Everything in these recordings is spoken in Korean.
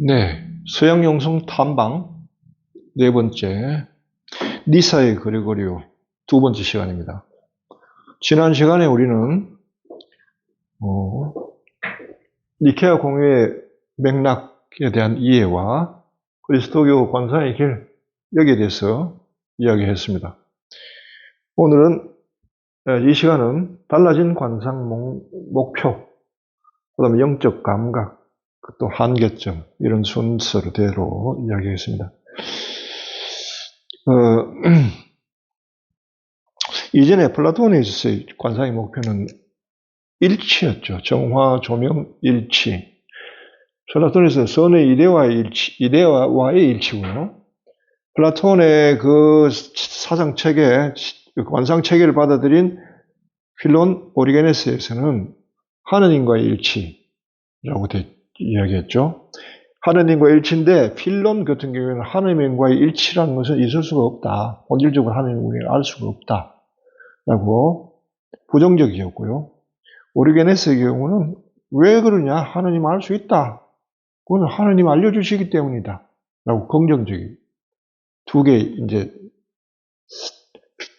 네, 서양영성 탐방 네 번째, 니사의 그리고리오 두 번째 시간입니다. 지난 시간에 우리는 니케아 공회의 맥락에 대한 이해와 그리스도교 관상의 길, 여기에 대해서 이야기했습니다. 오늘은 이 시간은 달라진 관상 목표, 그 다음에 영적 감각, 또 한계점, 이런 순서대로 이야기했습니다. 이전에 플라톤에서의 관상의 목표는 일치였죠. 정화, 조명, 일치. 플라톤에서 선의 이데와의 일치고요. 플라톤의 그 사상 체계, 관상 체계를 받아들인 필론 오리게네스에서는 하느님과의 일치라고 이야기했죠. 하느님과의 일치인데 필론 같은 경우에는 하느님과의 일치라는 것은 있을 수가 없다. 본질적으로 하느님을 우리가 알 수가 없다라고 부정적이었고요. 오리게네스의 경우는 왜 그러냐? 하느님 알 수 있다. 그건 하느님 알려주시기 때문이다. 라고 긍정적이. 두 개, 이제,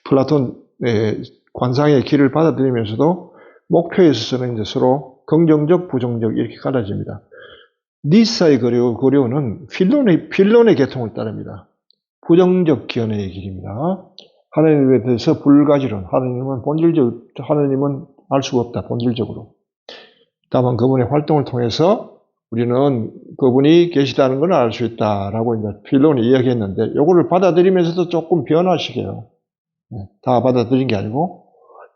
플라톤의 관상의 길을 받아들이면서도 목표에 있어서는 이제 서로 긍정적, 부정적 이렇게 갈라집니다. 니사의 고려는 필론의 계통을 따릅니다. 부정적 견해의 길입니다. 하느님에 대해서 불가지론, 하느님은 알 수가 없다, 본질적으로. 다만 그분의 활동을 통해서 우리는 그분이 계시다는 걸 알 수 있다라고 이제 필론이 이야기했는데, 요거를 받아들이면서도 조금 변화시켜요. 다 받아들인 게 아니고,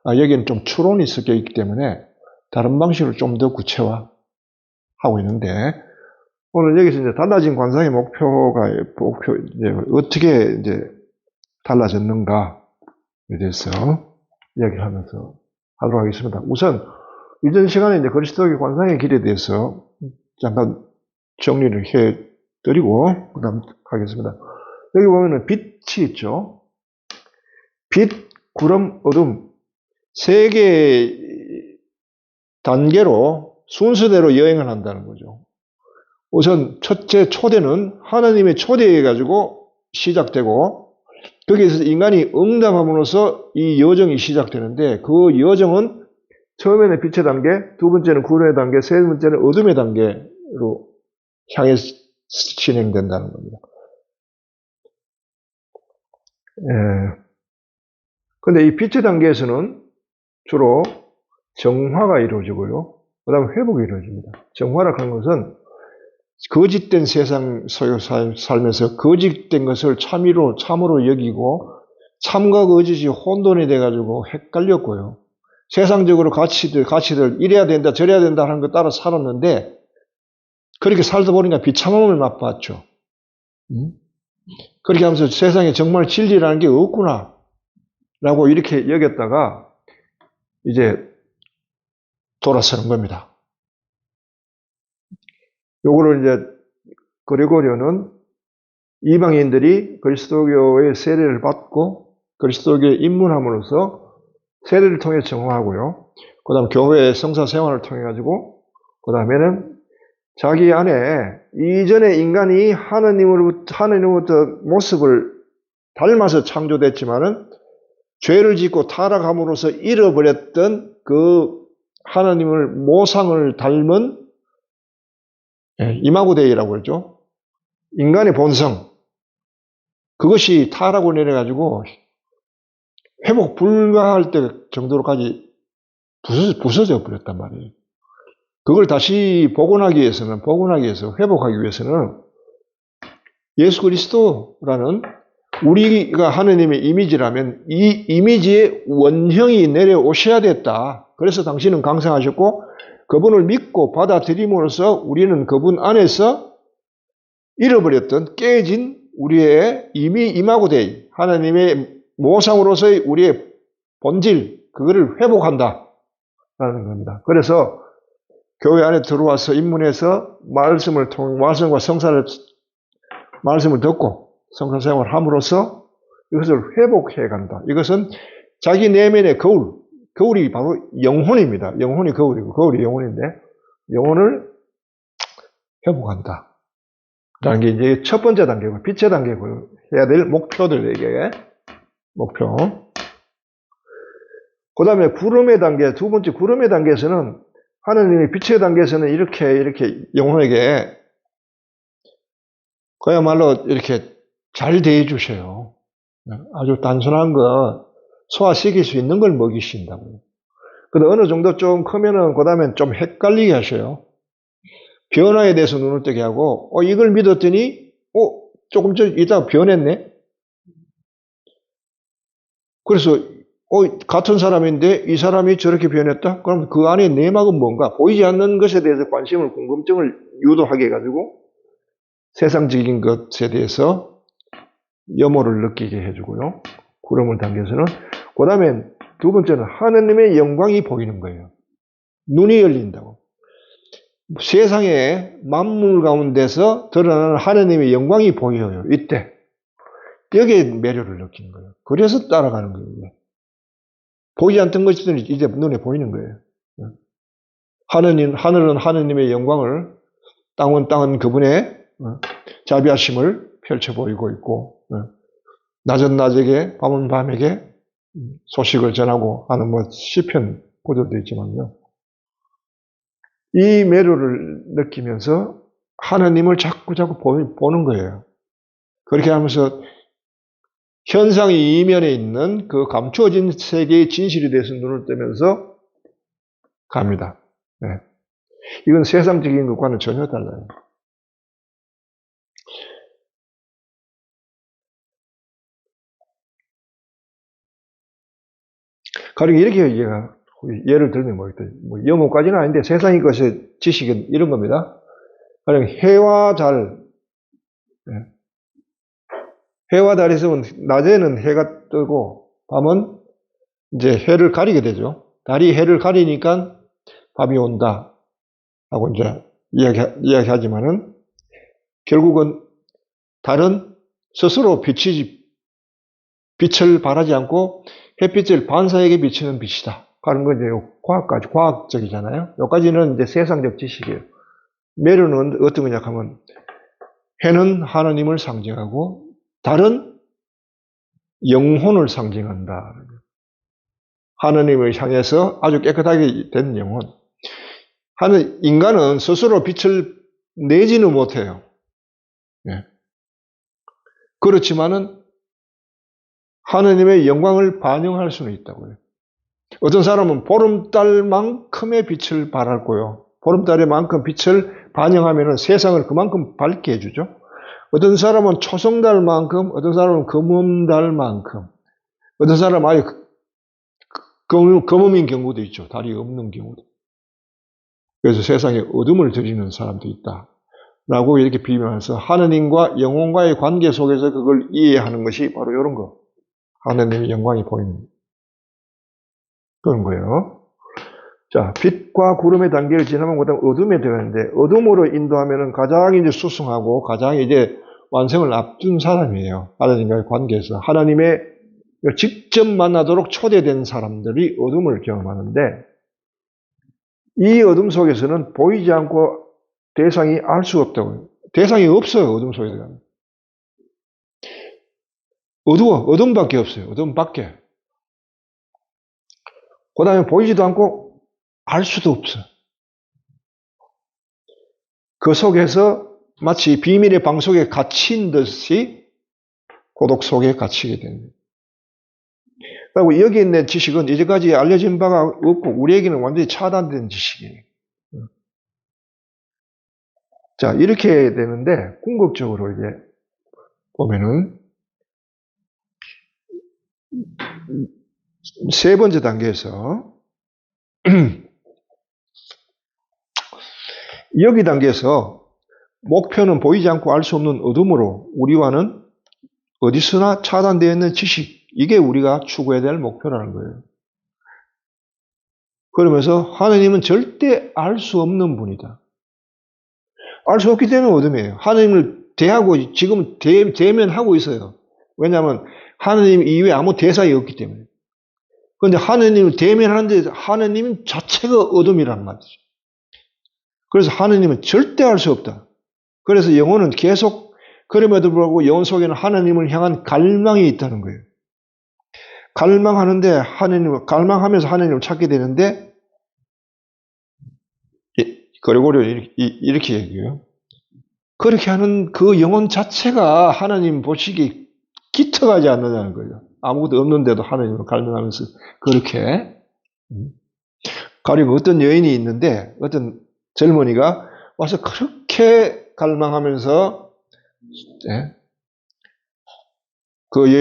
여기는 좀 추론이 섞여 있기 때문에 다른 방식으로 좀 더 구체화하고 있는데, 오늘 여기서 이제 달라진 관상의 이제 어떻게 이제 달라졌는가에 대해서 이야기를 하면서 하도록 하겠습니다. 우선, 이전 시간에 이제 그리스도의 관상의 길에 대해서 잠깐 정리를 해드리고, 그 다음 하겠습니다. 여기 보면은 빛이 있죠. 빛, 구름, 어둠, 세 개의 단계로 순서대로 여행을 한다는 거죠. 우선 첫째 초대는 하나님의 초대해가지고 시작되고, 거기에서 인간이 응답함으로써 이 여정이 시작되는데, 그 여정은 처음에는 빛의 단계, 두 번째는 구름의 단계, 세 번째는 어둠의 단계로 향해 진행된다는 겁니다. 근데 이 빛의 단계에서는 주로 정화가 이루어지고요. 그 다음에 회복이 이루어집니다. 정화라고 하는 것은 거짓된 세상 속에 살면서 거짓된 것을 참으로 여기고 참과 거짓이 혼돈이 돼가지고 헷갈렸고요. 세상적으로 가치들 이래야 된다 저래야 된다 하는 거 따라 살았는데 그렇게 살다 보니까 비참함을 맛봤죠. 그렇게 하면서 세상에 정말 진리라는 게 없구나 라고 이렇게 여겼다가 이제 돌아서는 겁니다. 요거를 이제 그리고리오는 이방인들이 그리스도교의 세례를 받고 그리스도교에 입문함으로써 세례를 통해 정화하고요. 그 다음 교회의 성사 생활을 통해 가지고 그 다음에는 자기 안에 이전에 인간이 하느님으로부터 모습을 닮아서 창조됐지만은 죄를 짓고 타락함으로써 잃어버렸던 그 하나님을 모상을 닮은 이마고 데이라고 그러죠. 인간의 본성. 그것이 타락을 내려가지고 회복 불가할 때 정도로까지 부서져 버렸단 말이에요. 그걸 다시 복원하기 위해서 회복하기 위해서는 예수 그리스도라는 우리가 하느님의 이미지라면 이 이미지의 원형이 내려오셔야 됐다. 그래서 당신은 강성하셨고 그분을 믿고 받아들임으로써 우리는 그분 안에서 잃어버렸던 깨진 우리의 이마고데이 하나님의 모상으로서의 우리의 본질 그거를 회복한다라는 겁니다. 그래서 교회 안에 들어와서 입문해서 말씀과 말씀을 듣고 성사생활을 함으로써 이것을 회복해 간다. 이것은 자기 내면의 거울이 바로 영혼입니다. 영혼이 거울이고 거울이 영혼인데 영혼을 회복한다. 단계, 이제 첫 번째 단계고, 빛의 단계고, 해야 될 목표들에게, 목표. 그 다음에 구름의 단계, 두 번째 구름의 단계에서는, 하느님이 빛의 단계에서는 이렇게 영혼에게, 그야말로 이렇게 잘 대해주셔요. 아주 단순한 거, 소화시킬 수 있는 걸 먹이신다고요. 근데 어느 정도 좀 크면은, 그 다음엔 좀 헷갈리게 하셔요. 변화에 대해서 눈을 뜨게 하고, 이걸 믿었더니, 조금 이따가 변했네? 그래서, 같은 사람인데 이 사람이 저렇게 변했다? 그럼 그 안에 내막은 뭔가? 보이지 않는 것에 대해서 관심을, 궁금증을 유도하게 해가지고, 세상적인 것에 대해서 염호를 느끼게 해주고요. 구름을 당겨서는. 그 다음에 두 번째는 하느님의 영광이 보이는 거예요. 눈이 열린다고. 세상의 만물 가운데서 드러나는 하느님의 영광이 보여요. 이때. 여기에 매료를 느끼는 거예요. 그래서 따라가는 거예요. 보이지 않던 것들이 이제 눈에 보이는 거예요. 하늘은 하느님의 영광을, 땅은 그분의 자비하심을 펼쳐 보이고 있고, 낮은 낮에게, 밤은 밤에게 소식을 전하고 하는 시편 구절도 있지만요. 이 매료를 느끼면서 하느님을 자꾸 보는 거예요. 그렇게 하면서 현상의 이면에 있는 그 감추어진 세계의 진실에 대해서 눈을 뜨면서 갑니다. 네. 이건 세상적인 것과는 전혀 달라요. 가령 이렇게 예를 들면 영어까지는 아닌데 세상의 것의 지식은 이런 겁니다. 가령 해와 달, 해와 달이 있으면 낮에는 해가 뜨고 밤은 이제 해를 가리게 되죠. 달이 해를 가리니까 밤이 온다 하고 이제 이야기하지만은 결국은 달은 스스로 빛을 발하지 않고 햇빛을 반사에게 비치는 빛이다. 그런 건 이제 과학적이잖아요. 여기까지는 이제 세상적 지식이에요. 매료는 어떤 거냐 하면 해는 하나님을 상징하고 달은 영혼을 상징한다. 하나님을 향해서 아주 깨끗하게 된 영혼. 인간은 스스로 빛을 내지는 못해요. 예. 그렇지만은 하느님의 영광을 반영할 수는 있다고요. 어떤 사람은 보름달만큼의 빛을 발하고요. 보름달만큼 빛을 반영하면 세상을 그만큼 밝게 해주죠. 어떤 사람은 초성달만큼, 어떤 사람은 금음달만큼, 어떤 사람은 아예 금음인 경우도 있죠. 달이 없는 경우도. 그래서 세상에 어둠을 들이는 사람도 있다. 라고 이렇게 비유하면서 하느님과 영혼과의 관계 속에서 그걸 이해하는 것이 바로 이런 거. 하느님의 영광이 보이는 그런 거예요. 자, 빛과 구름의 단계를 지나면 그다음 어둠에 들어가는데 어둠으로 인도하면은 가장 이제 수승하고 가장 이제 완성을 앞둔 사람이에요. 하나님과의 관계에서 하나님의 직접 만나도록 초대된 사람들이 어둠을 경험하는데 이 어둠 속에서는 보이지 않고 대상이 알 수 없다고요. 대상이 없어요. 어둠 속에 들어가면. 어두워. 어둠밖에 없어요. 어둠밖에. 그 다음에 보이지도 않고 알 수도 없어. 그 속에서 마치 비밀의 방 속에 갇힌 듯이 고독 속에 갇히게 됩니다. 그리고 여기 있는 지식은 이제까지 알려진 바가 없고 우리에게는 완전히 차단된 지식이에요. 자, 이렇게 되는데 궁극적으로 이제 보면은 세 번째 단계에서 여기 단계에서 목표는 보이지 않고 알 수 없는 어둠으로 우리와는 어디서나 차단되어 있는 지식, 이게 우리가 추구해야 될 목표라는 거예요. 그러면서 하느님은 절대 알 수 없는 분이다. 알 수 없기 때문에 어둠이에요. 하느님을 대하고 지금 대면하고 있어요. 왜냐하면 하느님 이외에 아무 대상이 없기 때문에. 그런데 하느님을 대면하는데 하느님 자체가 어둠이란 말이죠. 그래서 하느님은 절대 알 수 없다. 그래서 영혼은 계속 그럼에도 불구하고 영혼 속에는 하나님을 향한 갈망이 있다는 거예요. 갈망하는데 갈망하면서 하나님을 찾게 되는데 그리고는 이렇게 얘기해요. 그렇게 하는 그 영혼 자체가 하나님 보시기에 기특하지 않느냐는 거예요. 아무것도 없는데도 하나님을 갈망하면서 그렇게. 가령 어떤 여인이 있는데 어떤 젊은이가 와서 그렇게 갈망하면서 그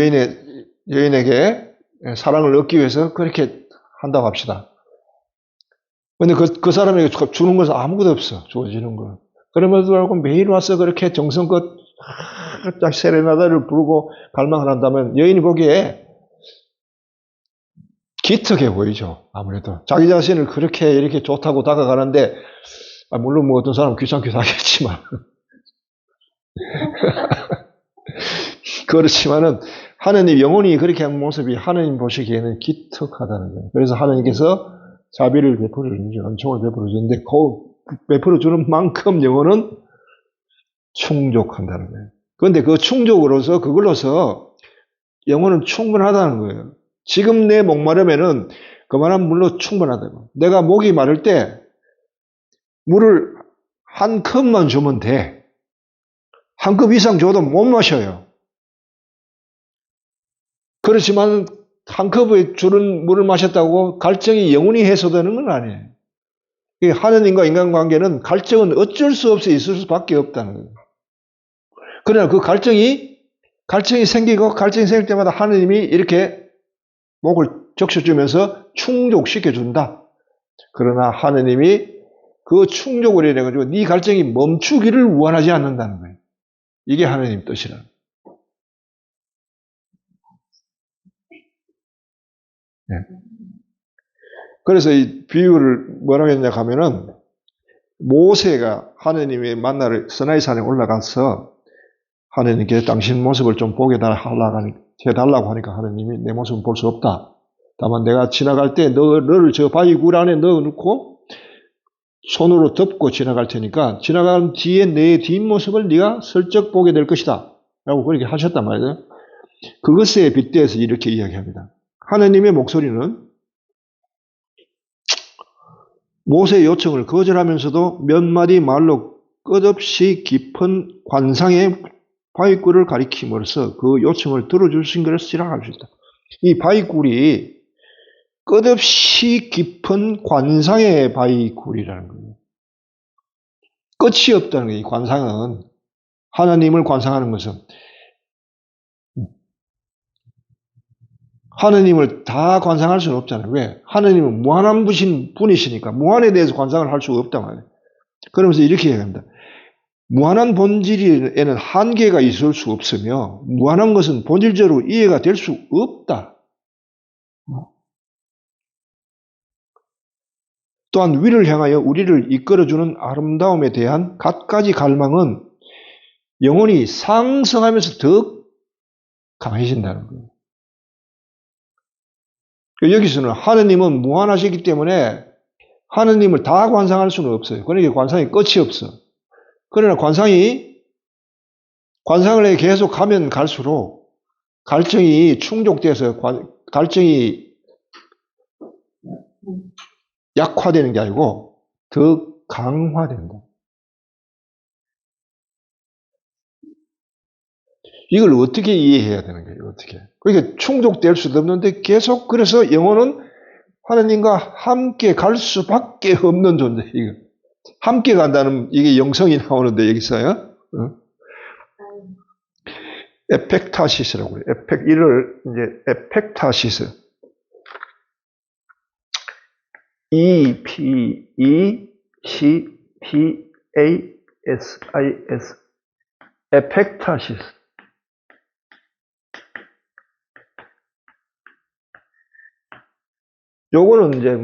여인에게 사랑을 얻기 위해서 그렇게 한다고 합시다. 근데 그 사람에게 주는 것은 아무것도 없어. 주어지는 거. 그럼에도 불구하고 매일 와서 그렇게 정성껏 세레나다를 부르고 갈망을 한다면 여인이 보기에 기특해 보이죠. 아무래도 자기 자신을 그렇게 이렇게 좋다고 다가가는데 물론 뭐 어떤 사람은 귀찮기도 하겠지만 그렇지만은 하나님 영혼이 그렇게 하는 모습이 하나님 보시기에는 기특하다는 거예요. 그래서 하나님께서 자비를 베풀어 주는지 은총을 베풀어 주는데 그 베풀어 주는 만큼 영혼은 충족한다는 거예요. 그런데 그 충족으로서 그걸로서 영혼은 충분하다는 거예요. 지금 내 목마름에는 그만한 물로 충분하다고. 내가 목이 마를 때 물을 한 컵만 주면 돼. 한 컵 이상 줘도 못 마셔요. 그렇지만 한 컵에 주는 물을 마셨다고 갈증이 영원히 해소되는 건 아니에요. 하느님과 인간관계는 갈증은 어쩔 수 없이 있을 수밖에 없다는 거예요. 그러나 그 갈증이 생기고 갈증이 생길 때마다 하느님이 이렇게 목을 적셔주면서 충족시켜준다. 그러나 하느님이 그 충족을 인해가지고 네 갈증이 멈추기를 원하지 않는다는 거예요. 이게 하느님 뜻이라는 거예요. 네. 그래서 이 비유를 뭐라고 했냐 하면은 모세가 하느님의 만나러 스나이산에 올라가서 하느님께 당신 모습을 좀 보게 해달라고 하니까 하느님이 내 모습은 볼 수 없다. 다만 내가 지나갈 때 너를 저 바위굴 안에 넣어놓고 손으로 덮고 지나갈 테니까 지나간 뒤에 내 뒷모습을 네가 슬쩍 보게 될 것이다. 라고 그렇게 하셨단 말이에요. 그것에 빗대어서 이렇게 이야기합니다. 하느님의 목소리는 모세의 요청을 거절하면서도 몇 마디 말로 끝없이 깊은 관상의 바위굴을 가리킴으로써 그 요청을 들어주신 것을 시작할 수 있다. 이 바위굴이 끝없이 깊은 관상의 바위굴이라는 거예요. 끝이 없다는 거예요. 이 관상은 하나님을 관상하는 것은 하나님을 다 관상할 수는 없잖아요. 왜? 하나님은 무한한 분이시니까 무한에 대해서 관상을 할 수가 없단 말이에요. 그러면서 이렇게 얘기합니다. 무한한 본질에는 한계가 있을 수 없으며 무한한 것은 본질적으로 이해가 될 수 없다. 또한 위를 향하여 우리를 이끌어주는 아름다움에 대한 갖가지 갈망은 영혼이 상승하면서 더 강해진다는 거예요. 여기서는 하느님은 무한하시기 때문에 하느님을 다 관상할 수는 없어요. 그러니까 관상이 끝이 없어. 그러나 관상을 계속 가면 갈수록 갈증이 충족돼서 갈증이 약화되는 게 아니고 더 강화된다. 이걸 어떻게 이해해야 되는 거예요? 어떻게? 그러니까 충족될 수도 없는데 계속 그래서 영혼은 하나님과 함께 갈 수밖에 없는 존재. 이거 함께 간다는 이게 영성이 나오는데 여기서요. 에펙타시스라고 해요. 이를 이제 에펙타시스. E-P-E-C-T-A-S-I-S. 에펙타시스. 요거는 이제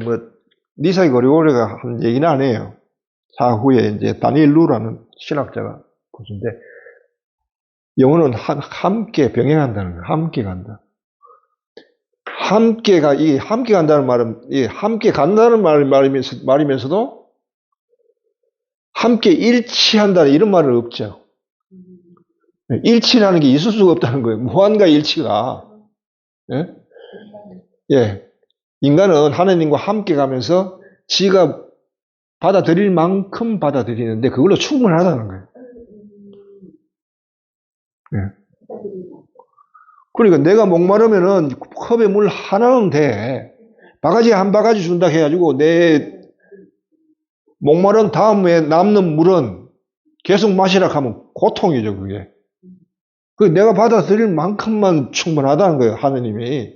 니사이 고리고리가 한 얘기는 아니에요. 사후에 이제 다니엘 루라는 신학자가 보신데 영혼은 함께 병행한다는 거예요. 함께 간다. 함께 간다는 말은 함께 간다는 말이면서도 함께 일치한다는 이런 말은 없죠. 일치라는 게 있을 수가 없다는 거예요. 무한과 일치가. 예? 예. 인간은 하나님과 함께 가면서 지가 받아들일 만큼 받아들이는데 그걸로 충분하다는 거예요. 예. 그러니까 내가 목마르면은 컵에 물 하나는 돼. 바가지 한 바가지 준다 해가지고 내 목마른 다음에 남는 물은 계속 마시라 하면 고통이죠, 그게. 그 내가 받아들일 만큼만 충분하다는 거예요, 하느님이.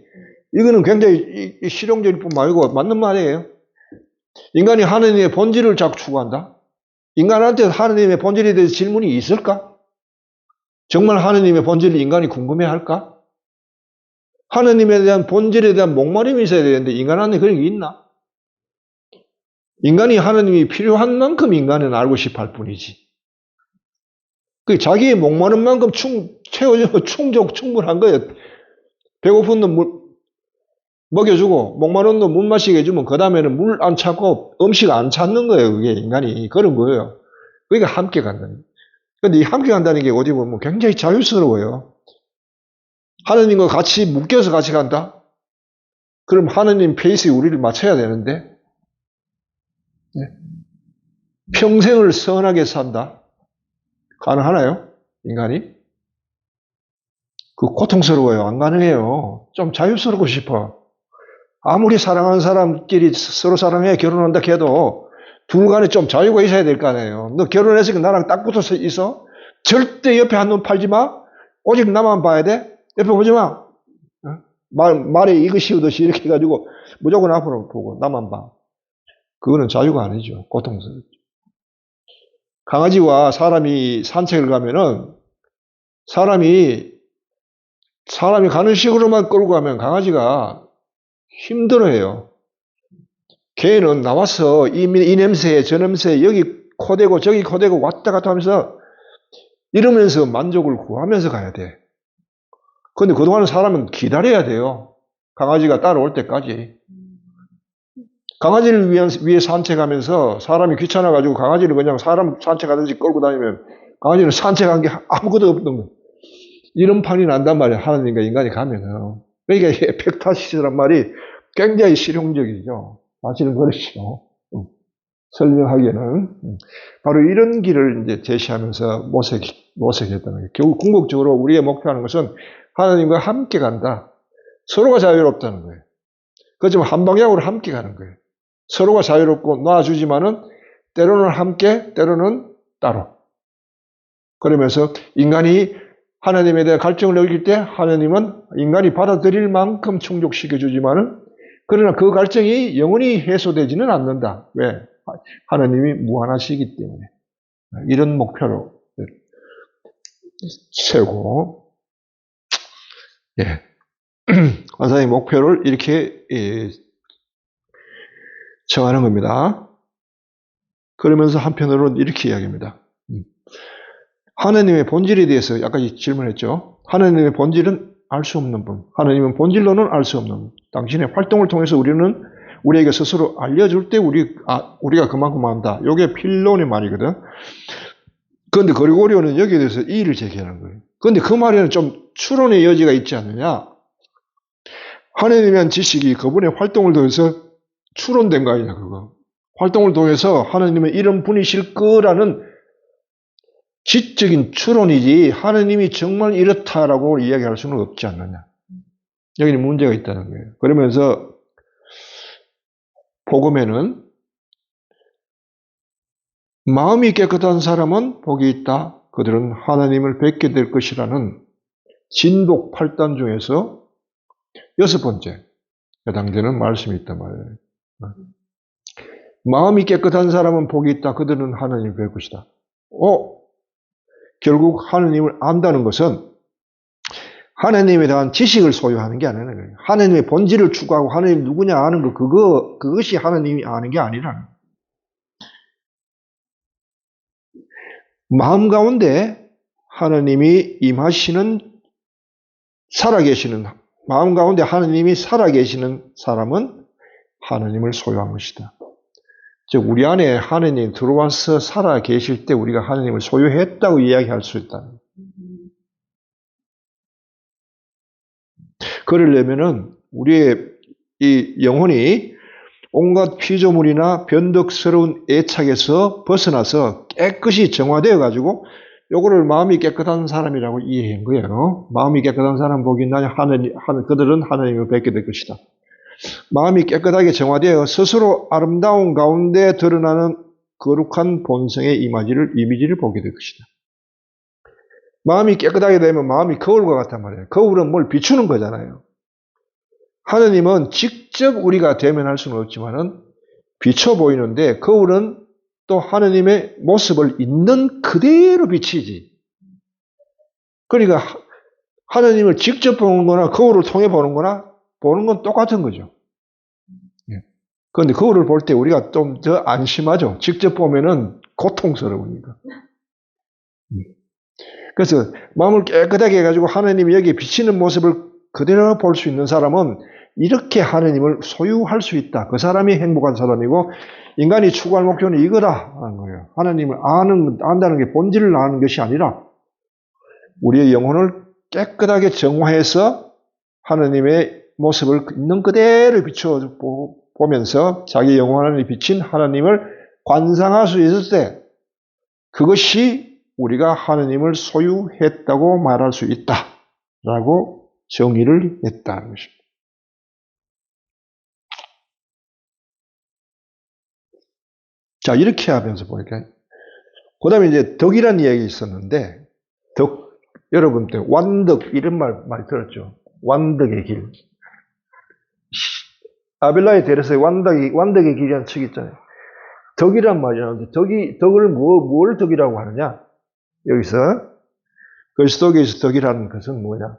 이거는 굉장히 실용적일 뿐 말고 맞는 말이에요. 인간이 하느님의 본질을 자꾸 추구한다? 인간한테 하느님의 본질에 대해서 질문이 있을까? 정말 하느님의 본질을 인간이 궁금해할까? 하느님에 대한 본질에 대한 목마름이 있어야 되는데 인간한테 그런 게 있나? 인간이 하느님이 필요한 만큼 인간은 알고 싶어 할 뿐이지. 그 자기의 목마른 만큼 채워주고 충분한 거예요. 배고픈 놈 먹여주고 목마른 놈 물 마시게 해주면 그 다음에는 물 안 찾고 음식 안 찾는 거예요. 그게 인간이 그런 거예요. 그러니까 함께 간다는 거예요. 근데 이 함께 간다는 게 어디 보면 굉장히 자유스러워요. 하느님과 같이 묶여서 같이 간다? 그럼 하느님 페이스에 우리를 맞춰야 되는데 평생을 선하게 산다? 가능하나요? 인간이? 그 고통스러워요. 안 가능해요. 좀 자유스럽고 싶어. 아무리 사랑하는 사람끼리 서로 사랑해 결혼한다 해도 둘 간에 좀 자유가 있어야 될 거 아니에요. 너 결혼했으니까 나랑 딱 붙어서 있어? 절대 옆에 한눈 팔지 마. 오직 나만 봐야 돼. 옆에 보지 마. 말에 이것이 오듯이 이렇게 해가지고 무조건 앞으로 보고 나만 봐. 그거는 자유가 아니죠. 고통스럽죠. 강아지와 사람이 산책을 가면은 사람이 가는 식으로만 끌고 가면 강아지가 힘들어해요. 개는 나와서 이 냄새, 저 냄새, 여기 코대고 저기 코대고 왔다 갔다 하면서 이러면서 만족을 구하면서 가야 돼. 그런데 그동안 사람은 기다려야 돼요. 강아지가 따라올 때까지. 강아지를 위해 산책하면서 사람이 귀찮아가지고 강아지를 그냥 사람 산책하듯이 끌고 다니면 강아지는 산책한 게 아무것도 없는 거예요. 이런 판이 난단 말이에요. 하나님과 인간이 가면은. 그러니까 에펙타시스란 말이 굉장히 실용적이죠. 사실은 그렇죠. 설명하기에는. 바로 이런 길을 이제 제시하면서 모색했다는 거예요. 결국 궁극적으로 우리의 목표하는 것은 하나님과 함께 간다. 서로가 자유롭다는 거예요. 그렇지만 한 방향으로 함께 가는 거예요. 서로가 자유롭고 놔주지만은 때로는 함께, 때로는 따로. 그러면서 인간이 하나님에 대한 갈증을 느낄 때 하나님은 인간이 받아들일 만큼 충족시켜주지만은 그러나 그 갈증이 영원히 해소되지는 않는다. 왜? 하나님이 무한하시기 때문에. 이런 목표로 세우고, 예. 관사의 목표를 이렇게 정하는 겁니다. 그러면서 한편으로는 이렇게 이야기합니다. 하나님의 본질에 대해서 아까 질문했죠. 하나님의 본질은 알 수 없는 분. 하나님은 본질로는 알 수 없는 분. 당신의 활동을 통해서 우리에게 스스로 알려줄 때 우리가 그만큼 안다. 이게 필론의 말이거든. 그런데 그리고리오는 여기에 대해서 이의를 제기하는 거예요. 그런데 그 말에는 좀 추론의 여지가 있지 않느냐. 하나님에 대한 지식이 그분의 활동을 통해서 추론된 거 아니냐, 그거. 활동을 통해서 하나님은 이런 분이실 거라는 지적인 추론이지 하나님이 정말 이렇다라고 이야기할 수는 없지 않느냐. 여기는 문제가 있다는 거예요. 그러면서 복음에는 마음이 깨끗한 사람은 복이 있다. 그들은 하나님을 뵙게 될 것이라는 진복 8단 중에서 6번째 해당되는 말씀이 있단 말이에요. 마음이 깨끗한 사람은 복이 있다. 그들은 하나님을 뵐 것이다. 결국 하나님을 안다는 것은 하나님에 대한 지식을 소유하는 게 아니라 하나님의 본질을 추구하고 하나님 누구냐 아는 거 그것이 하나님이 아는 게 아니라는 거예요. 마음 가운데 하나님이 임하시는 살아계시는 마음 가운데 하나님이 살아계시는 사람은 하나님을 소유한 것이다. 즉 우리 안에 하느님 들어와서 살아 계실 때 우리가 하느님을 소유했다고 이야기할 수 있다. 그러려면은 우리의 이 영혼이 온갖 피조물이나 변덕스러운 애착에서 벗어나서 깨끗이 정화되어 가지고 요거를 마음이 깨끗한 사람이라고 이해한 거예요. 마음이 깨끗한 사람 복이 있나니 그들은 하나님을 뵙게 될 것이다. 마음이 깨끗하게 정화되어 스스로 아름다운 가운데 드러나는 거룩한 본성의 이미지를 보게 될 것이다. 마음이 깨끗하게 되면 마음이 거울과 같단 말이에요. 거울은 뭘 비추는 거잖아요. 하느님은 직접 우리가 대면할 수는 없지만은 비춰 보이는데 거울은 또 하느님의 모습을 있는 그대로 비치지. 그러니까 하느님을 직접 보는 거나 거울을 통해 보는 거나 보는 건 똑같은 거죠. 그런데 거울을 볼 때 우리가 좀 더 안심하죠. 직접 보면은 고통스러우니까. 그래서 마음을 깨끗하게 해가지고 하느님이 여기에 비치는 모습을 그대로 볼 수 있는 사람은 이렇게 하느님을 소유할 수 있다. 그 사람이 행복한 사람이고 인간이 추구할 목표는 이거다 하는 거예요. 하느님을 안다는 게 본질을 아는 것이 아니라 우리의 영혼을 깨끗하게 정화해서 하느님의 모습을 있는 그대로 비춰보면서 자기 영혼 안에 비친 하나님을 관상할 수 있을 때 그것이 우리가 하느님을 소유했다고 말할 수 있다라고 정의를 했다는 것입니다. 자, 이렇게 하면서 보니까 그 다음에 이제 덕이라는 이야기 있었는데 덕, 여러분 때 완덕 이런 말 많이 들었죠. 완덕의 길. 아벨라의 데레스의 완덕의 길이라는 책이 있잖아요. 덕이란 말이 나오는데 덕을 뭘 덕이라고 하느냐? 여기서 그리스도께서 덕이라는 것은 뭐냐?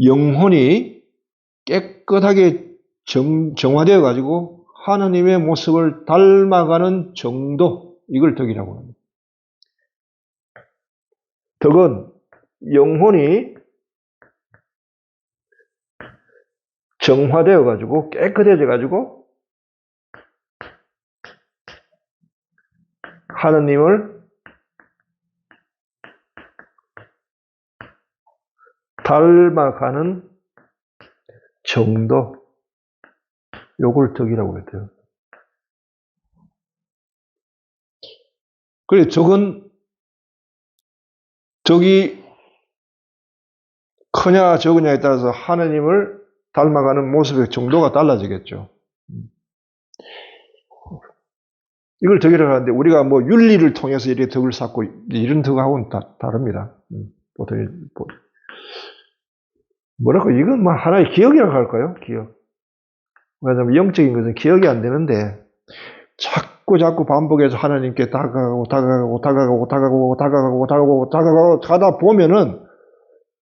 영혼이 깨끗하게 정화되어 가지고 하나님의 모습을 닮아가는 정도, 이걸 덕이라고 합니다. 덕은 영혼이 정화되어 가지고 깨끗해져 가지고 하나님을 닮아가는 정도, 요걸 덕이라고 했대요. 그래, 덕이 크냐 적으냐에 따라서 하나님을 닮아가는 모습의 정도가 달라지겠죠. 이걸 덕이라고 하는데 우리가 뭐 윤리를 통해서 이렇게 덕을 쌓고 이런 덕하고는 다릅니다. 보통 뭐랄까 이건 뭐 하나의 기억이라고 할까요? 기억. 왜냐하면 영적인 것은 기억이 안 되는데 자꾸 반복해서 하나님께 다가가고 가다 보면은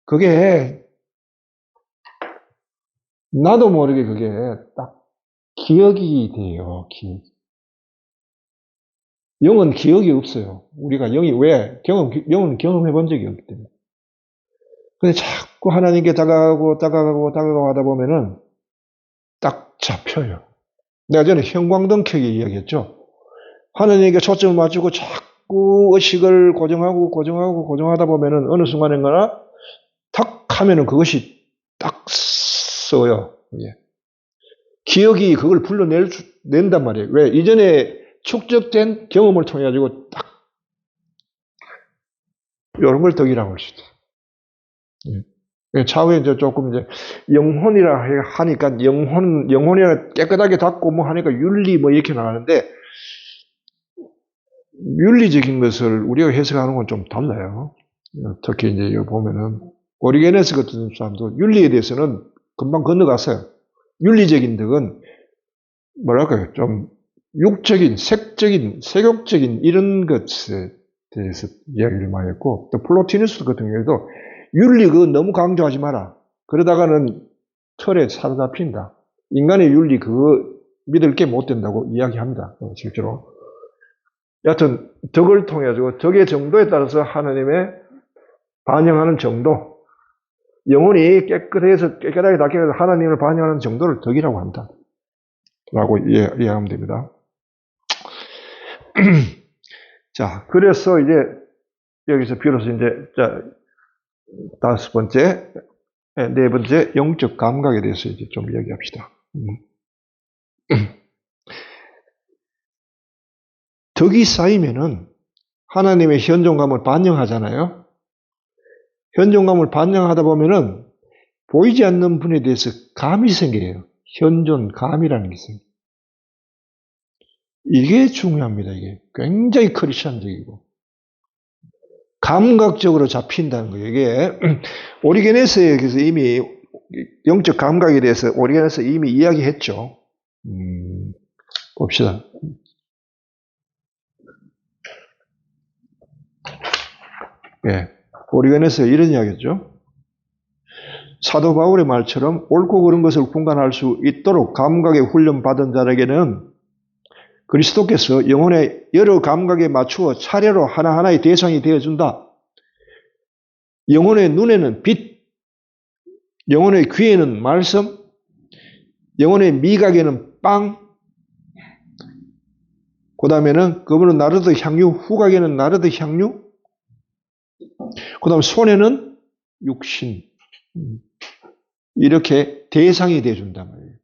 그게 나도 모르게 그게 딱 기억이 돼요. 영은 기억이 없어요. 우리가 영이 왜? 영은 경험해 본 적이 없기 때문에. 근데 자꾸 하나님께 다가가고 하다 보면은 딱 잡혀요. 내가 전에 형광등 켜기 이야기했죠. 하나님께 초점을 맞추고 자꾸 의식을 고정하다 보면은 어느 순간인가나 탁 하면은 그것이 딱 써요. 예. 기억이 그걸 낸단 말이에요. 왜? 이전에 축적된 경험을 통해 가지고 딱 이런 걸 덕이라고 할 수 있어요. 예. 차후에 이제 조금 이제 영혼이라 하니까 영혼이라 깨끗하게 닦고 뭐 하니까 윤리 뭐 이렇게 나가는데 윤리적인 것을 우리가 해석하는 건 좀 달라요. 특히 이제 여기 보면은 오리게네스 같은 사람도 윤리에 대해서는 금방 건너갔어요. 윤리적인 덕은 뭐랄까요? 좀 육적인, 세욕적인 이런 것에 대해서 이야기를 많이 했고 또 플로티누스 같은 경우에도 윤리 그거 너무 강조하지 마라. 그러다가는 틀에 사로잡힌다. 인간의 윤리 그거 믿을 게 못 된다고 이야기합니다. 실제로. 여하튼 덕을 통해 가지고 덕의 정도에 따라서 하나님의 반영하는 정도, 영혼이 깨끗하게 닦여서 하나님을 반영하는 정도를 덕이라고 한다. 라고 이해하면 됩니다. 자, 그래서 이제 여기서 비로소 이제 다섯 번째, 네 번째 영적 감각에 대해서 이제 좀 이야기합시다. 덕이 쌓이면은 하나님의 현존감을 반영하잖아요. 현존감을 반영하다 보면은 보이지 않는 분에 대해서 감이 생겨요. 현존감이라는 게 있어요. 이게 중요합니다. 이게 굉장히 크리스천적이고 감각적으로 잡힌다는 거예요. 이게 오리게네스에서 이미 영적 감각에 대해서 오리게네스 이미 이야기했죠. 봅시다. 예, 오리게네스 이런 이야기했죠. 사도 바울의 말처럼 옳고 그른 것을 분간할 수 있도록 감각에 훈련받은 자에게는 그리스도께서 영혼의 여러 감각에 맞추어 차례로 하나하나의 대상이 되어준다. 영혼의 눈에는 빛, 영혼의 귀에는 말씀, 영혼의 미각에는 빵, 그 다음에는 그분은 나르드 향유, 후각에는 나르드 향유, 그 다음 손에는 육신. 이렇게 대상이 되어준단 말이에요.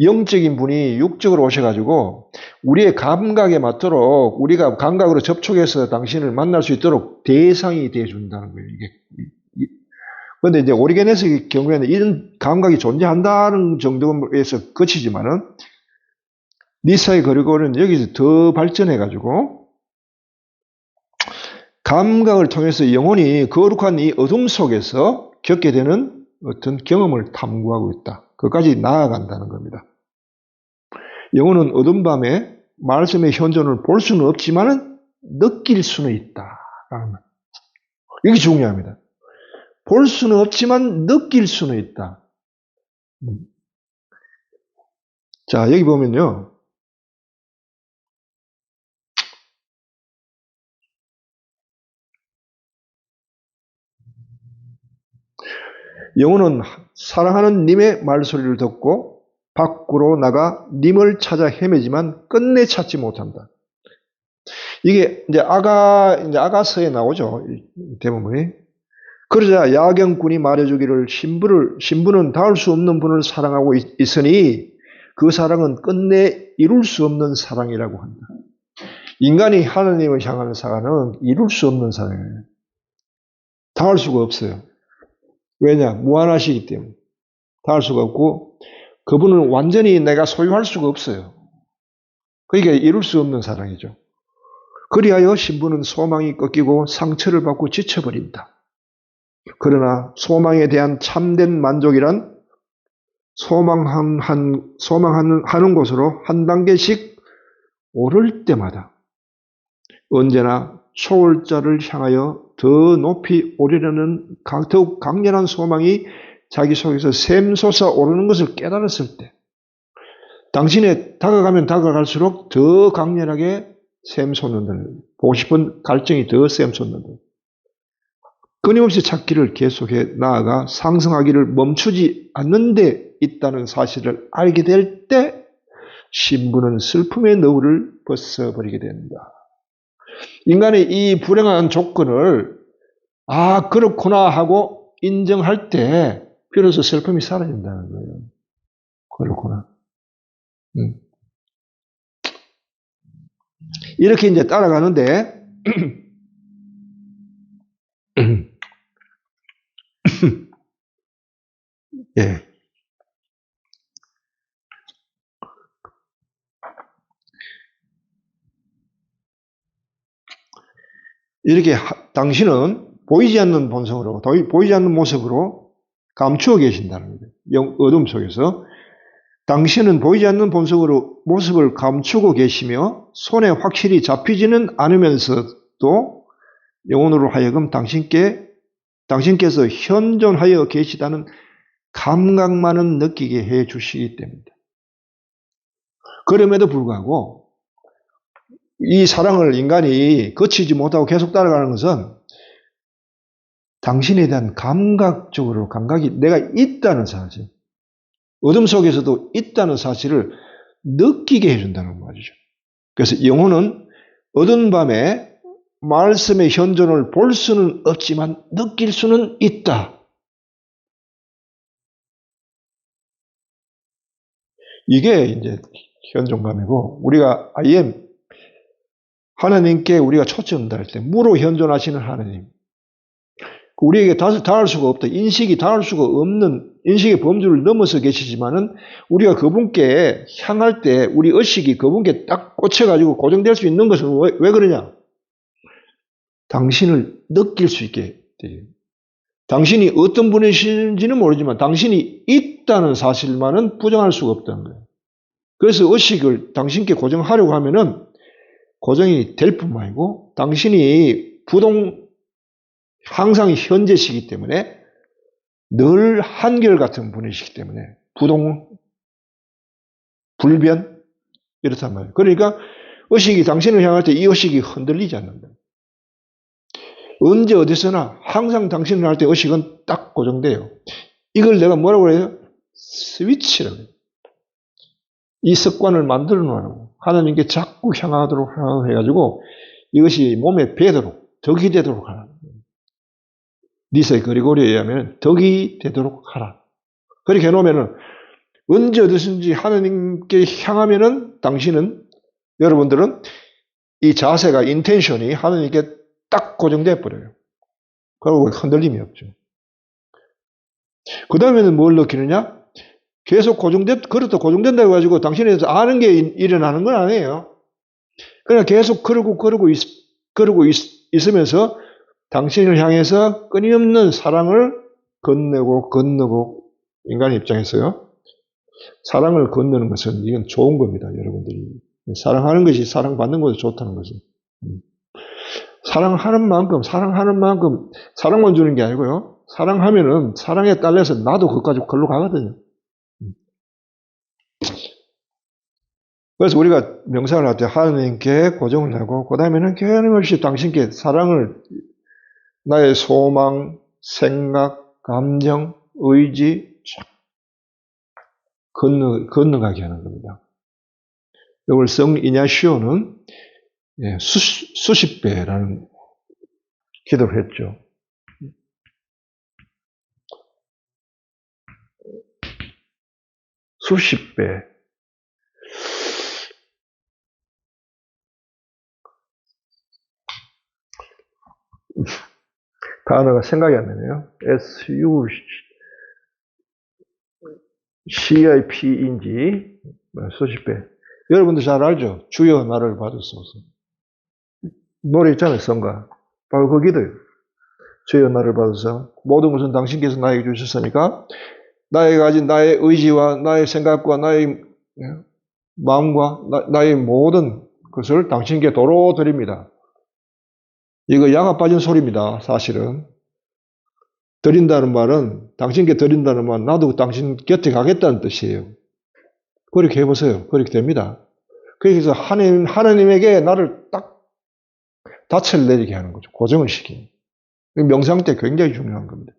영적인 분이 육적으로 오셔가지고 우리의 감각에 맞도록 우리가 감각으로 접촉해서 당신을 만날 수 있도록 대상이 되어준다는 거예요. 그런데 이제 오리게네스의 경우에는 이런 감각이 존재한다는 정도에서 그치지만은 니사의 그리고는 여기서 더 발전해가지고 감각을 통해서 영혼이 거룩한 이 어둠 속에서 겪게 되는 어떤 경험을 탐구하고 있다. 그까지 나아간다는 겁니다. 영혼은 어둠 밤에 말씀의 현존을 볼 수는 없지만 느낄 수는 있다. 이게 중요합니다. 볼 수는 없지만 느낄 수는 있다. 자, 여기 보면요. 영혼은 사랑하는 님의 말소리를 듣고 밖으로 나가 님을 찾아 헤매지만 끝내 찾지 못한다. 이게 이제 아가서에 나오죠. 대부분이. 그러자 야경꾼이 말해주기를 신부는 닿을 수 없는 분을 사랑하고 있으니 그 사랑은 끝내 이룰 수 없는 사랑이라고 한다. 인간이 하나님을 향하는 사랑은 이룰 수 없는 사랑이에요. 닿을 수가 없어요. 왜냐? 무한하시기 때문에. 닿을 수가 없고 그분은 완전히 내가 소유할 수가 없어요. 그러니까 이룰 수 없는 사랑이죠. 그리하여 신부는 소망이 꺾이고 상처를 받고 지쳐버린다. 그러나 소망에 대한 참된 만족이란 소망하는 곳으로 한 단계씩 오를 때마다 언제나 초월자를 향하여 더 높이 오르려는 더욱 강렬한 소망이 자기 속에서 샘솟아 오르는 것을 깨달았을 때 당신에 다가가면 다가갈수록 더 강렬하게 샘솟는다는, 보고 싶은 갈증이 더 샘솟는다. 끊임없이 찾기를 계속해 나아가 상승하기를 멈추지 않는 데 있다는 사실을 알게 될 때 신부는 슬픔의 너울을 벗어버리게 된다. 인간의 이 불행한 조건을 그렇구나 하고 인정할 때 비로소 슬픔이 사라진다는 거예요. 그렇구나. 이렇게 이제 따라가는데 예. 이렇게 당신은 보이지 않는 본성으로, 보이지 않는 모습으로 감추어 계신다는 거예요. 어둠 속에서. 당신은 보이지 않는 본성으로 모습을 감추고 계시며 손에 확실히 잡히지는 않으면서도 영혼으로 하여금 당신께서 현존하여 계시다는 감각만은 느끼게 해 주시기 때문입니다. 그럼에도 불구하고 이 사랑을 인간이 거치지 못하고 계속 따라가는 것은 당신에 대한 감각이 내가 있다는 사실, 어둠 속에서도 있다는 사실을 느끼게 해준다는 말이죠. 그래서 영혼은 어두운 밤에 말씀의 현존을 볼 수는 없지만 느낄 수는 있다. 이게 이제 현존감이고, 우리가 하나님께 우리가 초점을 다할 때 무로 현존하시는 하나님, 우리에게 닿을 수가 없다. 인식이 닿을 수가 없는 인식의 범주를 넘어서 계시지만은 우리가 그분께 향할 때 우리 의식이 그분께 딱 꽂혀가지고 고정될 수 있는 것은 왜 그러냐? 당신을 느낄 수 있게 돼요. 당신이 어떤 분이신지는 모르지만 당신이 있다는 사실만은 부정할 수가 없다는 거예요. 그래서 의식을 당신께 고정하려고 하면은 고정이 될 뿐만 아니고 당신이 항상 현재시기 때문에 늘 한결같은 분이시기 때문에 불변 이렇단 말이에요. 그러니까 의식이 당신을 향할 때 이 의식이 흔들리지 않는다. 언제 어디서나 항상 당신을 할 때 의식은 딱 고정돼요. 이걸 내가 뭐라고 해요? 스위치라고 해요. 이 습관을 만들어 놓으라고. 하나님께 자꾸 향하도록 해가지고 이것이 몸에 배도록 덕이 되도록 하라. 니세 그리고리에 의하면 덕이 되도록 하라. 그렇게 해놓으면은 언제 어디든지 하나님께 향하면은 여러분들은 이 자세가 인텐션이 하나님께 딱 고정돼 버려요. 그리고 흔들림이 없죠. 그 다음에는 뭘 느끼느냐? 계속 그렇다 고정된다고 해가지고 당신에서 아는 게 일어나는 건 아니에요. 그냥 계속 그러고 있으면서 당신을 향해서 끊임없는 사랑을 건너고 인간의 입장에서요. 사랑을 건너는 것은 이건 좋은 겁니다. 여러분들이. 사랑하는 것이 사랑받는 것이 좋다는 거죠. 사랑하는 만큼 사랑만 주는 게 아니고요. 사랑하면은 사랑에 딸려서 나도 그까지 걸로 가거든요. 그래서 우리가 명상을 할 때 하나님께 고정을 하고 그 다음에는 끊임없이 당신께 사랑을 나의 소망, 생각, 감정, 의지 건너가게 하는 겁니다. 이걸 성 이냐시오는 수십 배라는 기도를 했죠. 수십 배. 단어가 생각이 안 나네요. SUCIP인지 수십 배. 여러분들 잘 알죠? 주여 나를 받으소서. 노래 있잖아요. 성가. 바로 그 기도예요. 주여 나를 받으소서. 모든 것은 당신께서 나에게 주셨으니까 나에게 가진 나의 의지와 나의 생각과 나의 마음과 나의 모든 것을 당신께 도로 드립니다. 이거 양아 빠진 소리입니다. 사실은. 드린다는 말은 당신께 드린다는 말은 나도 당신 곁에 가겠다는 뜻이에요. 그렇게 해보세요. 그렇게 됩니다. 그래서 하나님에게 나를 딱 닻을 내리게 하는 거죠. 고정을 시키는. 명상 때 굉장히 중요한 겁니다.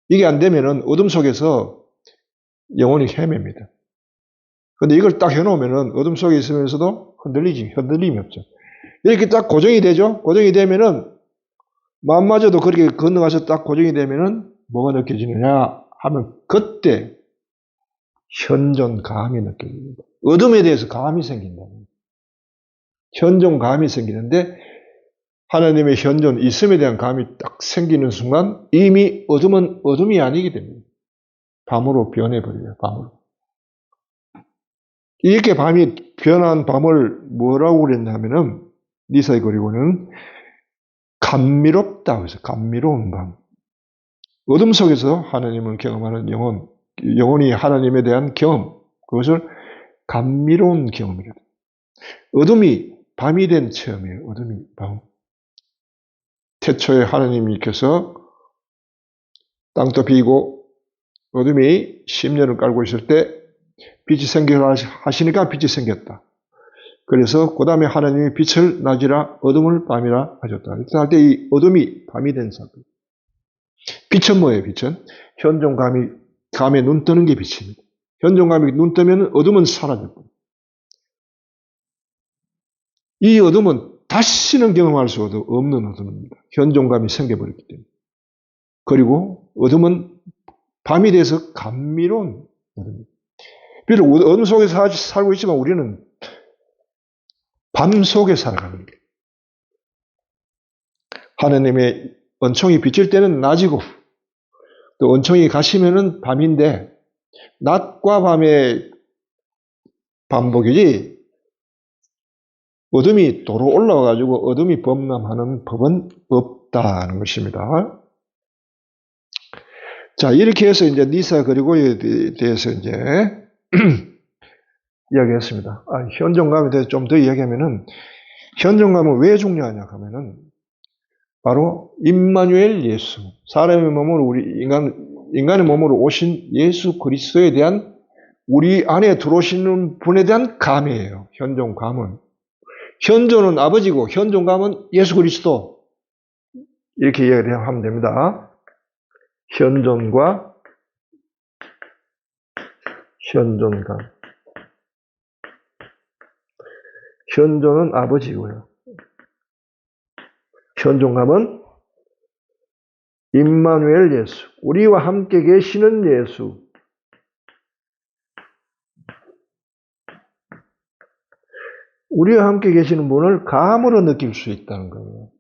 이게 안 되면은 어둠 속에서 영혼이 헤맵니다. 근데 이걸 딱 해놓으면은 어둠 속에 있으면서도 흔들림이 없죠. 이렇게 딱 고정이 되죠. 고정이 되면은 마음마저도 그렇게 건너가서 딱 고정이 되면은 뭐가 느껴지느냐 하면 그때 현존감이 느껴집니다. 어둠에 대해서 감이 생긴다. 현존감이 생기는데 하나님의 현존, 있음에 대한 감이 딱 생기는 순간 이미 어둠은 어둠이 아니게 됩니다. 밤으로 변해버려요. 밤으로. 이렇게 밤이 변한 밤을 뭐라고 그랬냐면은 니사의 그리고는 감미롭다 그래서 감미로운 밤. 어둠 속에서 하나님을 경험하는 영혼이 하나님에 대한 경험, 그것을 감미로운 경험이다. 어둠이 밤이 된 체험이에요. 어둠이 밤. 태초에 하나님께서 땅도 비고 어둠이 10년을 깔고 있을 때 빛이 생겨라 하시니까 빛이 생겼다. 그래서 그 다음에 하나님이 빛을 낮이라 어둠을 밤이라 하셨다. 이렇게 할 때 이 어둠이 밤이 된 사건. 빛은 뭐예요? 빛은 현존감에 눈 뜨는 게 빛입니다. 현존감이 눈 뜨면 어둠은 사라질 겁니다. 이 어둠은 다시는 경험할 수 없는 어둠입니다. 현존감이 생겨버렸기 때문에. 그리고 어둠은 밤이 돼서 감미로운 어둠입니다. 비록 어둠 속에서 살고 있지만 우리는 밤 속에 살아갑니다. 하나님의 은총이 비칠 때는 낮이고 또 은총이 가시면은 밤인데 낮과 밤의 반복이지 어둠이 도로 올라와가지고 어둠이 범람하는 법은 없다는 것입니다. 자, 이렇게 해서 이제 니사 그리고에 대해서 이제 이야기했습니다. 현존감에 대해서 좀 더 이야기하면은 현존감은 왜 중요하냐 하면은 바로 임마누엘 예수, 사람의 몸으로 우리 인간의 몸으로 오신 예수 그리스도에 대한 우리 안에 들어오시는 분에 대한 감이에요. 현존감은. 현존은 아버지고 현존감은 예수 그리스도. 이렇게 이야기를 하면 됩니다. 현존과 현존감. 현존은 아버지고요. 현존감은 임마누엘 예수, 우리와 함께 계시는 예수. 우리와 함께 계시는 분을 감으로 느낄 수 있다는 거예요.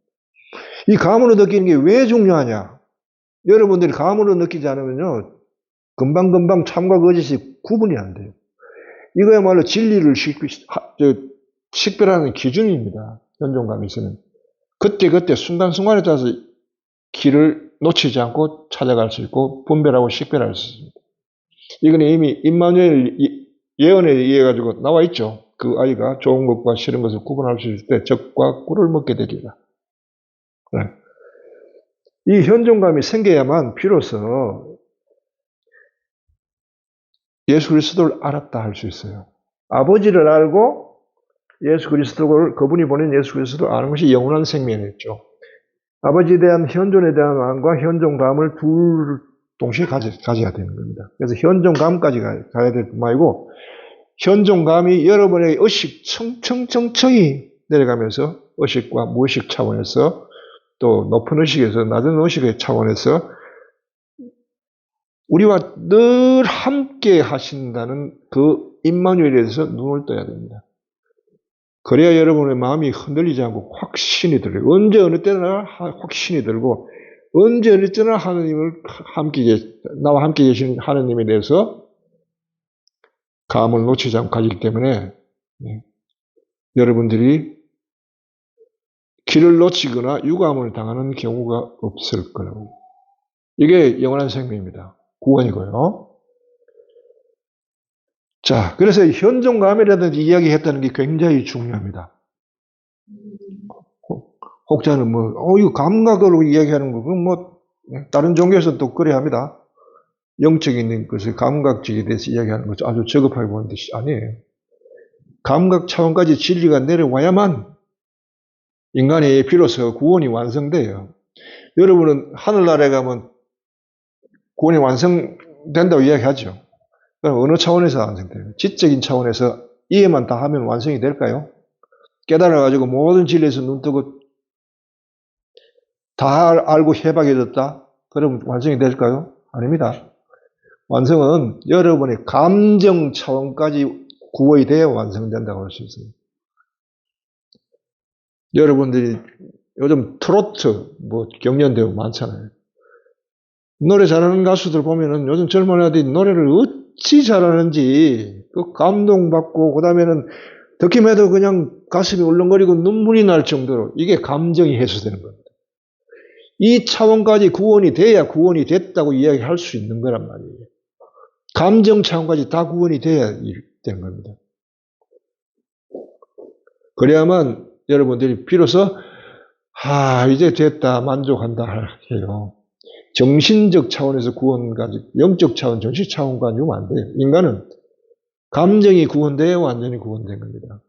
이 감으로 느끼는 게 왜 중요하냐? 여러분들이 감으로 느끼지 않으면요, 금방금방 참과 거짓이 구분이 안 돼요. 이거야말로 진리를 식별하는 기준입니다. 현존감이 있으면. 그때 순간순간에 따라서 길을 놓치지 않고 찾아갈 수 있고 분별하고 식별할 수 있습니다. 이건 이미 임마누엘 예언에 의해 가지고 나와 있죠. 그 아이가 좋은 것과 싫은 것을 구분할 수 있을 때 적과 꿀을 먹게 되리라. 네. 이 현존감이 생겨야만 비로소 예수 그리스도를 알았다 할 수 있어요. 아버지를 알고 예수 그리스도를, 그분이 보낸 예수 그리스도를 아는 것이 영원한 생명이었죠. 아버지에 대한 현존에 대한 안과 현존감을 둘 동시에 가져야 되는 겁니다. 그래서 현존감까지 가야 될 뿐만 아니고 현존감이 여러분의 의식 청청청청이 내려가면서 의식과 무의식 차원에서 또 높은 의식에서 낮은 의식의 차원에서 우리와 늘 함께 하신다는 그 임마누엘에 대해서 눈을 떠야 됩니다. 그래야 여러분의 마음이 흔들리지 않고 확신이 들어요. 언제 어느 때나 확신이 들고 언제 어느 때나 나와 함께 계신 하나님에 대해서 감을 놓치지 않고 가지기 때문에 여러분들이 길을 놓치거나 유감을 당하는 경우가 없을 거라고. 이게 영원한 생명입니다. 구원이고요. 자, 그래서 현존감이라든지 이야기했다는 게 굉장히 중요합니다. 혹자는 이거 감각으로 이야기하는 거, 다른 종교에서 또 그래 합니다. 영적인 것을 감각적에 대해서 이야기하는 것을 아주 저급하게 보는 것이 아니에요. 감각 차원까지 진리가 내려와야만 인간의 비로소 구원이 완성돼요. 여러분은 하늘나라에 가면 구원이 완성된다고 이야기하죠. 그럼 어느 차원에서 완성돼요? 지적인 차원에서 이해만 다 하면 완성이 될까요? 깨달아가지고 모든 진리에서 눈 뜨고 다 알고 해박해졌다? 그럼 완성이 될까요? 아닙니다. 완성은 여러분의 감정 차원까지 구원이 되어 완성된다고 할 수 있어요. 여러분들이 요즘 트로트, 경연대회 많잖아요. 노래 잘하는 가수들 보면은 요즘 젊은 애들이 노래를 어찌 잘하는지 그 감동받고, 그 다음에는 듣기만 해도 그냥 가슴이 울렁거리고 눈물이 날 정도로 이게 감정이 해소되는 겁니다. 이 차원까지 구원이 돼야 구원이 됐다고 이야기할 수 있는 거란 말이에요. 감정 차원까지 다 구원이 돼야 되는 겁니다. 그래야만 여러분들이 비로소 이제 됐다, 만족한다 해요. 정신적 차원에서 구원까지, 영적 차원, 정신 차원까지 오면 안 돼요. 인간은 감정이 구원돼야 완전히 구원된 겁니다.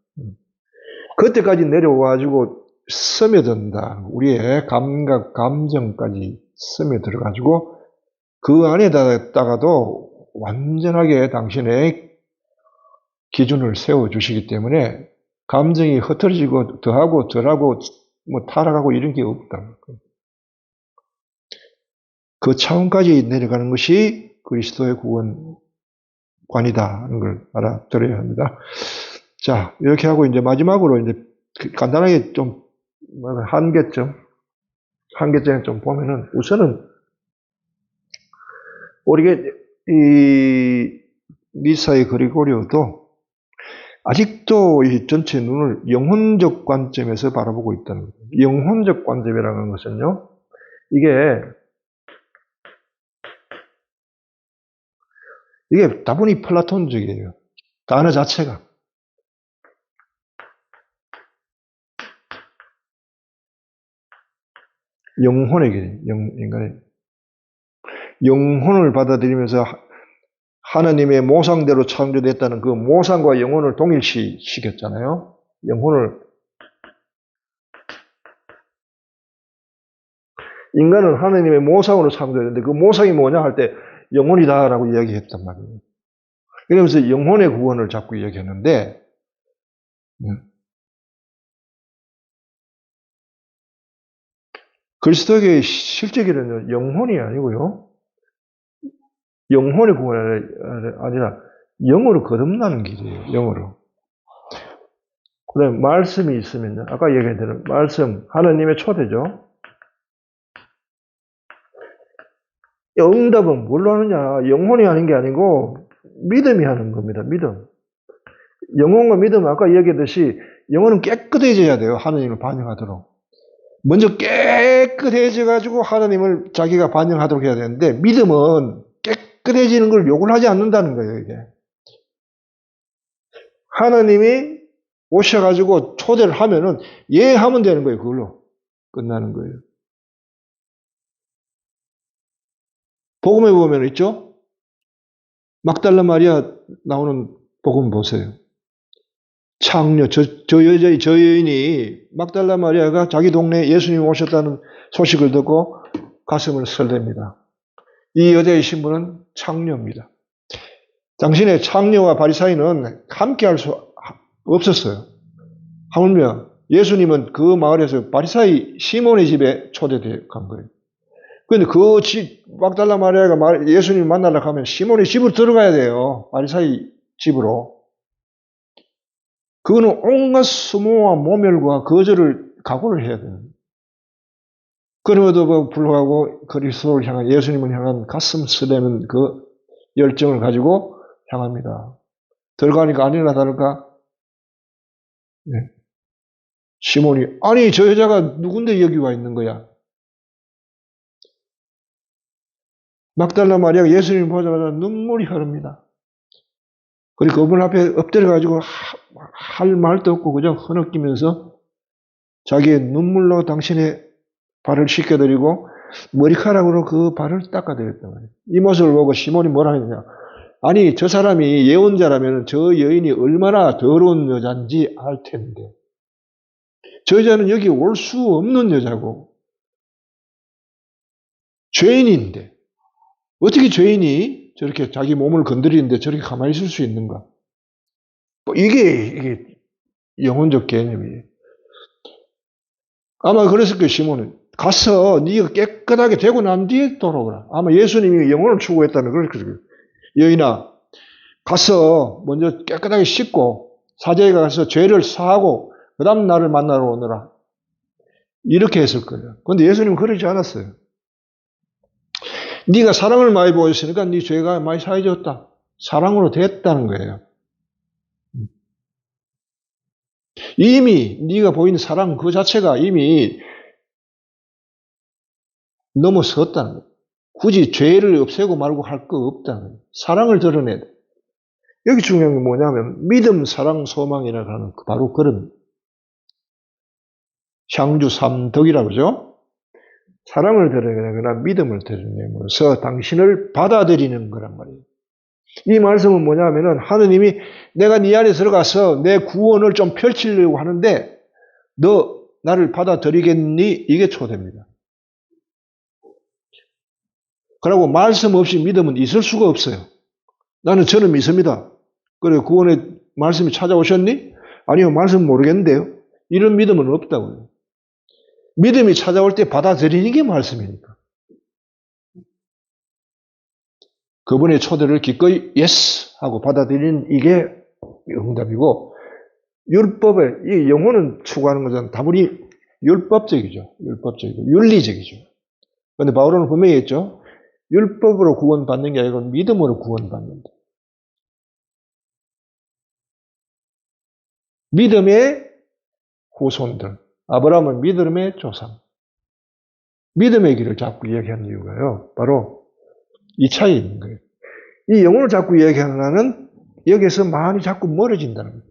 그때까지 내려와가지고 스며든다. 우리의 감각, 감정까지 스며들어가지고 그 안에다가도 완전하게 당신의 기준을 세워주시기 때문에 감정이 흐트러지고 더하고 덜하고 뭐 타락하고 이런 게 없다. 그 차원까지 내려가는 것이 그리스도의 구원관이다 하는 걸 알아들어야 합니다. 자, 이렇게 하고 이제 마지막으로 이제 간단하게 좀 한계점을 좀 보면은 우선은 우리가 이 니사의 그리고리오도 아직도 이 전체 눈을 영혼적 관점에서 바라보고 있다는 거예요. 영혼적 관점이라는 것은요, 이게 다분히 플라톤적이에요. 단어 자체가. 영혼에게, 인간의 영혼을 받아들이면서 하나님의 모상대로 창조됐다는 그 모상과 영혼을 동일시시켰잖아요. 인간은 하나님의 모상으로 창조됐는데 그 모상이 뭐냐 할 때 영혼이다라고 이야기했단 말이에요. 그러면서 영혼의 구원을 자꾸 이야기했는데, 그리스도의 실제기는 영혼이 아니고요. 영혼의 구원이 아니라 영으로 거듭나는 길이에요. 영으로. 그다음에 말씀이 있으면요. 아까 얘기한 대로 말씀, 하나님의 초대죠. 응답은 뭘로 하느냐? 영혼이 하는 게 아니고 믿음이 하는 겁니다. 믿음. 영혼과 믿음은 아까 얘기했듯이 영혼은 깨끗해져야 돼요. 하나님을 반영하도록. 먼저 깨끗해져가지고 하나님을 자기가 반영하도록 해야 되는데 믿음은 깨끗해지는 걸 요구를 하지 않는다는 거예요. 이게. 하나님이 오셔가지고 초대를 하면은 예 하면 되는 거예요. 그걸로 끝나는 거예요. 복음에 보면 있죠? 막달라 마리아 나오는 복음 보세요. 창녀, 저 여인이 막달라 마리아가 자기 동네에 예수님이 오셨다는 소식을 듣고 가슴을 설렙니다. 이 여자의 신분은 창녀입니다. 당신의 창녀와 바리사이는 함께 할 수 없었어요. 하물며 예수님은 그 마을에서 바리사이 시몬의 집에 초대돼 간 거예요. 그런데 그 막달라 마리아가 예수님 만나러 가면 시몬의 집으로 들어가야 돼요. 바리사이 집으로. 그거는 온갖 수모와 모멸과 거절을 각오를 해야 돼요. 그럼에도 불구하고 그리스도를 향한 예수님을 향한 가슴 쓰대는 그 열정을 가지고 향합니다. 들어가니까 아니나 다를까 시몬이 아니 저 여자가 누군데 여기 와 있는 거야. 막달라 마리아가 예수님을 보자마자 눈물이 흐릅니다. 그리고 그분 앞에 엎드려가지고 할 말도 없고 그저 흐느끼면서 자기의 눈물로 당신의 발을 씻겨드리고 머리카락으로 그 발을 닦아드렸단 말이에요. 이 모습을 보고 시몬이 뭐라 했느냐. 아니 저 사람이 예언자라면 저 여인이 얼마나 더러운 여잔지 알 텐데 저 여자는 여기 올 수 없는 여자고 죄인인데 어떻게 죄인이 저렇게 자기 몸을 건드리는데 저렇게 가만히 있을 수 있는가? 이게 영혼적 개념이에요. 아마 그랬을 거예요. 시몬은 가서 네가 깨끗하게 되고 난 뒤에 돌아오라. 아마 예수님이 영혼을 추구했다면 그럴 거예요. 여인아 가서 먼저 깨끗하게 씻고 사제에 가서 죄를 사하고 그 다음 나를 만나러 오너라. 이렇게 했을 거예요. 그런데 예수님은 그러지 않았어요. 네가 사랑을 많이 보였으니까 네 죄가 많이 사해졌다. 사랑으로 됐다는 거예요. 이미 네가 보이는 사랑 그 자체가 이미 넘어섰다는 거예요. 굳이 죄를 없애고 말고 할 거 없다는 거예요. 사랑을 드러내야 돼. 여기 중요한 게 뭐냐면 믿음, 사랑, 소망이라고 하는 바로 그런 향주 삼덕이라고 그러죠. 사랑을 드러내거나 믿음을 드러내면서 당신을 받아들이는 거란 말이에요. 이 말씀은 뭐냐면은 하느님이 내가 네 안에 들어가서 내 구원을 좀 펼치려고 하는데 너 나를 받아들이겠니? 이게 초대입니다. 그리고 말씀 없이 믿음은 있을 수가 없어요. 저는 믿습니다. 그래 구원의 말씀이 찾아오셨니? 아니요, 말씀 모르겠는데요. 이런 믿음은 없다고요. 믿음이 찾아올 때 받아들이는 게 말씀이니까. 그분의 초대를 기꺼이 예스 하고 받아들이는 이게 응답이고, 율법에 이 영혼은 추구하는 것은 다분히 율법적이죠. 율법적이고 윤리적이죠. 그런데 바울은 분명히 했죠. 율법으로 구원받는 게 아니고 믿음으로 구원받는다. 믿음의 후손들, 아브라함은 믿음의 조상. 믿음의 길을 자꾸 이야기하는 이유가요. 바로 이 차이에 있는 거예요. 이 영혼을 자꾸 이야기하는 한은 여기서 많이 자꾸 멀어진다는 거예요.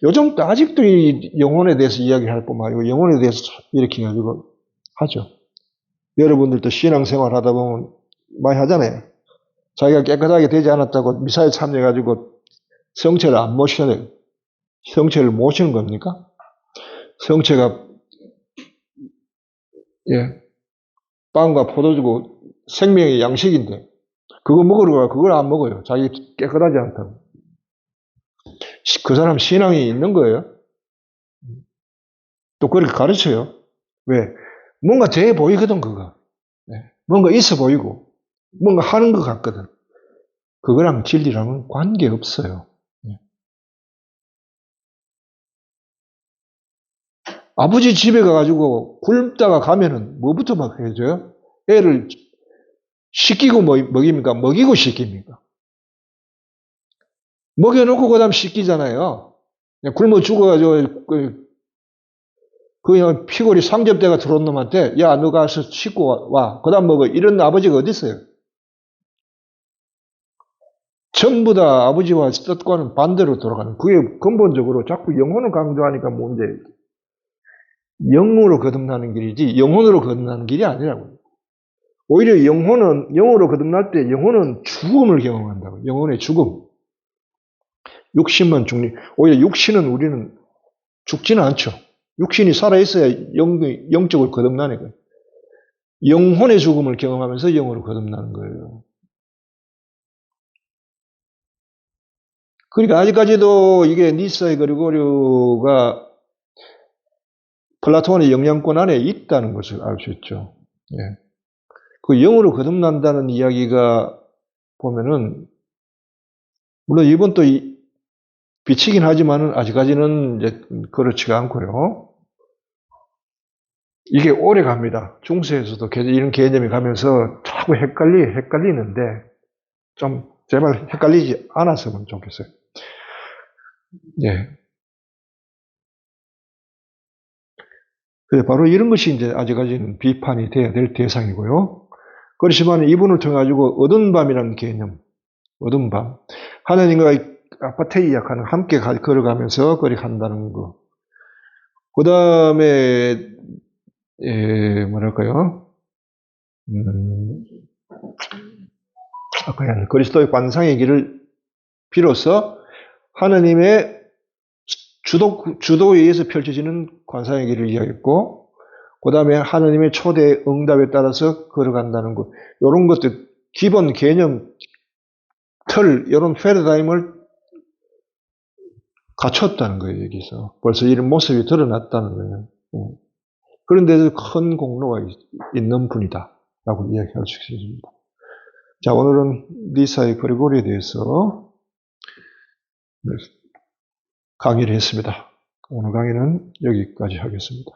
요즘도 아직도 이 영혼에 대해서 이야기할 뿐만 아니고 영혼에 대해서 이렇게 가지고 하죠. 여러분들도 신앙생활 하다 보면 많이 하잖아요. 자기가 깨끗하게 되지 않았다고 미사에 참여해가지고 성체를 안 모시잖아요. 성체를 모시는 겁니까? 성체가 빵과 포도주고 생명의 양식인데 그거 먹으러 가 그걸 안 먹어요. 자기 깨끗하지 않다고. 그 사람 신앙이 있는 거예요. 또 그렇게 가르쳐요. 왜? 뭔가 돼 보이거든 그거. 뭔가 있어 보이고 뭔가 하는 것 같거든. 그거랑 진리랑은 관계없어요. 아버지 집에 가가지고 굶다가 가면은 뭐부터 막 해줘요? 애를 씻기고 먹입니까? 먹이고 씻깁니까? 먹여놓고 그 다음 씻기잖아요. 굶어 죽어가지고 그냥 피골이 상접대가 들어온 놈한테 야 너 가서 씻고 와. 그 다음 먹어. 이런 아버지가 어디 있어요? 전부 다 아버지와 뜻과는 반대로 돌아가는 그게 근본적으로 자꾸 영혼을 강조하니까 문제예요. 영으로 거듭나는 길이지 영혼으로 거듭나는 길이 아니라고요. 오히려 영혼은 영으로 거듭날 때 영혼은 죽음을 경험한다고. 영혼의 죽음. 육신만 죽니. 오히려 육신은 우리는 죽지는 않죠. 육신이 살아있어야 영적으로 거듭나는 거예요. 영혼의 죽음을 경험하면서 영으로 거듭나는 거예요. 그러니까 아직까지도 이게 니스의 그리고류가 플라톤의 영향권 안에 있다는 것을 알 수 있죠. 예. 그 영으로 거듭난다는 이야기가 보면은 물론 이번 또 비치긴 하지만은 아직까지는 이제 그렇지가 않고요. 이게 오래 갑니다. 중세에서도 이런 개념이 가면서 자꾸 헷갈리는데 좀 제발 헷갈리지 않았으면 좋겠어요. 예. 그래서 바로 이런 것이 이제 아직까지는 비판이 돼야 될 대상이고요. 그렇지만 이분을 통해 가지고 어두운 밤이라는 개념, 어두운 밤. 하나님과 아파테이아카는 함께 걸어가면서 그렇게 한다는 거. 그 다음에, 뭐랄까요. 아까 그리스도의 관상의 길을 비로소 하나님의 주도에 의해서 펼쳐지는 관상의 길을 이야기했고, 그 다음에 하나님의 초대 응답에 따라서 걸어간다는 것. 이런 것들, 기본 개념, 틀, 이런 패러다임을 갖췄다는 거예요, 여기서. 벌써 이런 모습이 드러났다는 거예요. 그런데도 큰 공로가 있는 분이다. 라고 이야기할 수 있습니다. 자, 오늘은 리사의 그리고리에 대해서 강의를 했습니다. 오늘 강의는 여기까지 하겠습니다.